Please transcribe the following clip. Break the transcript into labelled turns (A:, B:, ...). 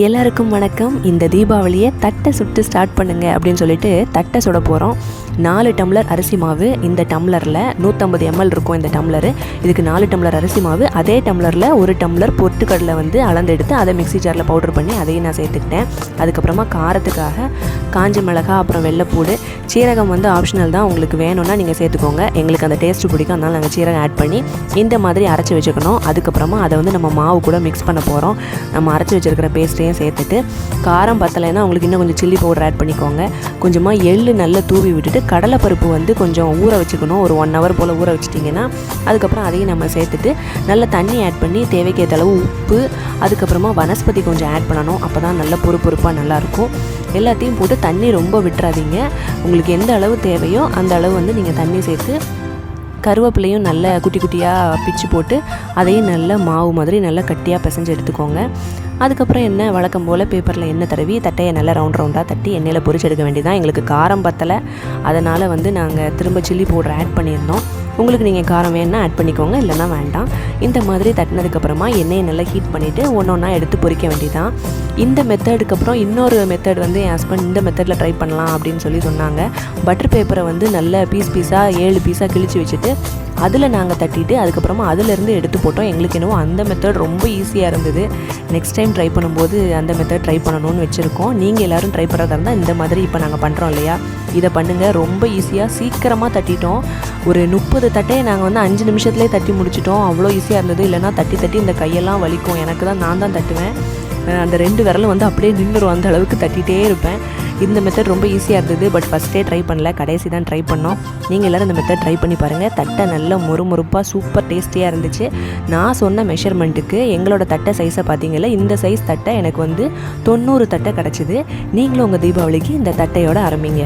A: எல்லாருக்கும் வணக்கம். இந்த தீபாவளியை தட்டை சுட்டு ஸ்டார்ட் பண்ணுங்க அப்படின்னு சொல்லிட்டு தட்டை சுட போகிறோம். 4 டம்ளர் அரிசி மாவு. இந்த டம்ளரில் 150 ml இருக்கும். இந்த டம்ளரு இதுக்கு 4 டம்ளர் அரிசி மாவு. அதே டம்ளரில் 1 டம்ளர் பொட்டுக்கடலை அளந்தெடுத்து அதை மிக்ஸி ஜாரில் பவுடர் பண்ணி அதையும் நான் சேர்த்துக்கிட்டேன். அதுக்கப்புறமா காரத்துக்காக காஞ்ச மிளகாய், அப்புறம் வெள்ளைப்பூடு, சீரகம் ஆப்ஷனல் தான், உங்களுக்கு வேணும்னா நீங்கள் சேர்த்துக்கோங்க. எங்களுக்கு அந்த டேஸ்ட்டு பிடிக்கும், அதனால் நாங்கள் சீரகம் ஆட் பண்ணி இந்த மாதிரி அரைச்சி வச்சுக்கணும். அதுக்கப்புறமா அதை நம்ம மாவு கூட மிக்ஸ் பண்ண போகிறோம். நம்ம அரைச்சி வச்சுருக்கிற பேஸ்ட்டையும் சேர்த்துட்டு, காரம் பத்தலைன்னா உங்களுக்கு இன்னும் கொஞ்சம் சில்லி பவுடர் ஆட் பண்ணிக்கோங்க. கொஞ்சமாக எள்ளு நல்லா தூவி விட்டுட்டு கடலைப்பருப்பு கொஞ்சம் ஊற வச்சுக்கணும். ஒரு 1 hour போல் ஊற வச்சிட்டிங்கன்னா அதுக்கப்புறம் அதையும் நம்ம சேர்த்துட்டு நல்லா தண்ணி ஆட் பண்ணி தேவைக்கேற்ற அளவு உப்பு, அதுக்கப்புறமா வனஸ்பதி கொஞ்சம் ஆட் பண்ணணும். அப்போ தான் நல்லா பொறுப்பாக நல்லாயிருக்கும். எல்லாத்தையும் போட்டு தண்ணி ரொம்ப விட்டுறாதீங்க. உங்களுக்கு எந்த அளவு தேவையோ அந்த அளவு நீங்கள் தண்ணி சேர்த்து கருவேப்பிலையும் நல்லா குட்டி குட்டியாக பிச்சு போட்டு அதையும் நல்லா மாவு மாதிரி நல்லா கட்டியாக பிசைஞ்சு எடுத்துக்கோங்க. அதுக்கப்புறம் எண்ணெய் வழக்கம் போல் பேப்பரில் எண்ணெய் தடவி தட்டையை நல்லா ரவுண்டாக தட்டி எண்ணெயில் பொரிச்சு எடுக்க வேண்டியதான். எங்களுக்கு காரம் பத்தலை, அதனால் நாங்கள் திரும்ப சில்லி பவுடர் ஆட் பண்ணியிருந்தோம். உங்களுக்கு நீங்கள் காரம் வேணுன்னா ஆட் பண்ணிக்கோங்க, இல்லைன்னா வேண்டாம். இந்த மாதிரி தட்டினதுக்கப்புறமா எண்ணெயை நல்லா ஹீட் பண்ணிவிட்டு ஒன்றா எடுத்து பொரிக்க வேண்டியதான். இந்த மெத்தடுக்கு அப்புறம் இன்னொரு மெத்தட் என் ஹஸ்பண்ட் இந்த மெத்தடில் ட்ரை பண்ணலாம் அப்படின்னு சொன்னாங்க. பட்டர் பேப்பரை நல்ல பீஸாக 7 பீஸாக கிழிச்சு வச்சுட்டு அதில் நாங்கள் தட்டிட்டு அதுக்கப்புறமா அதிலேருந்து எடுத்து போட்டோம். எங்களுக்கு என்னவோ அந்த மெத்தட் ரொம்ப ஈஸியாக இருந்தது. நெக்ஸ்ட் டைம் ட்ரை பண்ணும்போது அந்த மெத்தட் ட்ரை பண்ணணும்னு வச்சுருக்கோம். நீங்கள் எல்லோரும் ட்ரை பண்ணுறதா இருந்தால் இந்த மாதிரி இப்போ நாங்கள் பண்ணுறோம் இல்லையா, இதை பண்ணுங்கள். ரொம்ப ஈஸியாக சீக்கிரமாக தட்டிட்டோம். ஒரு 30 தட்டையை நாங்கள் 5 நிமிஷத்துலேயே தட்டி முடிச்சிட்டோம். அவ்வளோ ஈஸியாக இருந்தது. இல்லைனா தட்டி இந்த கையெல்லாம் வலிக்கும். எனக்கு தான், நான் தான் தட்டுவேன். அந்த 2 விரலும் அப்படியே நின்றுடும், அந்த அளவுக்கு தட்டிகிட்டே இருப்பேன். இந்த மெத்தட் ரொம்ப ஈஸியாக இருந்தது. பட் ஃபஸ்ட்டே ட்ரை பண்ணல, கடைசி தான் ட்ரை பண்ணோம். நீங்கள் எல்லோரும் இந்த மெத்தட் ட்ரை பண்ணி பாருங்கள். தட்டை நல்லா மொறுப்பாக சூப்பர் டேஸ்டியாக இருந்துச்சு. நான் சொன்ன மெஷர்மெண்ட்டுக்கு எங்களோட தட்டை சைஸை பார்த்தீங்களா, இந்த சைஸ் தட்டை எனக்கு 90 தட்டை கிடச்சிது. நீங்களும் உங்கள் தீபாவளிக்கு இந்த தட்டையோடு ஆரம்பிங்க.